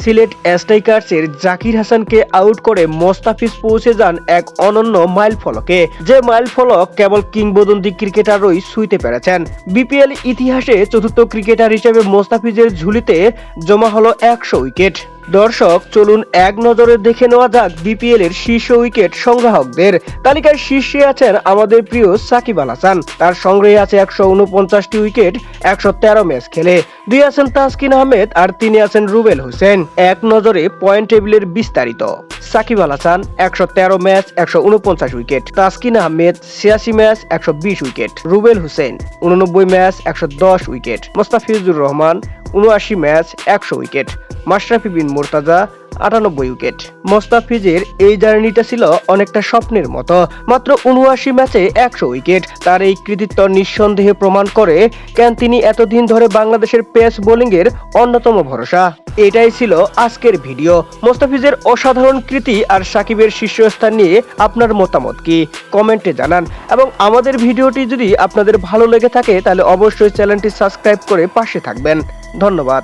সিলেট স্ট্রাইকার্সের জাকির হাসানকে আউট করে মোস্তাফিজ পৌঁছে যান এক অনন্য মাইল ফলকে, যে মাইল ফলক কেবল কিংবদন্তি ক্রিকেটারই ছুঁইতে পেরেছেন। বিপিএল ইতিহাসে চতুর্থ ক্রিকেটার হিসেবে মোস্তাফিজের ঝুলিতে জমা হলো 100 উইকেট। দর্শক, চলুন এক নজরে দেখে নেওয়া যাক বিপিএল এর শীর্ষ উইকেট সংগ্রাহকদের। তালিকায় শীর্ষে আছেন আমাদের প্রিয় সাকিব আল হাসান, তার সংগ্রহে আছে 149টি উইকেট 113 ম্যাচ খেলে। 2 আছেন তাসকিন আহমেদ আর 3 আছেন রুবেল হোসেন। এক নজরে পয়েন্ট টেবিলের বিস্তারিত। Shakib Al Hasan 113 match 149 wicket, Taskin Ahmed 86 match 120 wicket, Rubel Hossain 89 match 110 wicket, Mustafizur Rahman 79 match 100 wicket, Mashrafe Bin Mortaza 98 wicket. মোস্তাফিজের এই জার্নিটা ছিল অনেকটা স্বপ্নের মতো। মাত্র 79 ম্যাচে 100 উইকেট, তার এই কৃতিত্ব নিঃসন্দেহে প্রমাণ করে কেন তিনি এতদিন ধরে বাংলাদেশের পেস বোলিং এর অন্যতম ভরসা। এটাই ছিল আজকের ভিডিও। মোস্তাফিজের অসাধারণ কৃতি আর সাকিবের শীর্ষস্থান নিয়ে আপনার মতামত কি কমেন্টে জানান, এবং আমাদের ভিডিওটি যদি আপনাদের ভালো লেগে থাকে তাহলে অবশ্যই চ্যানেলটি সাবস্ক্রাইব করে পাশে থাকবেন। ধন্যবাদ।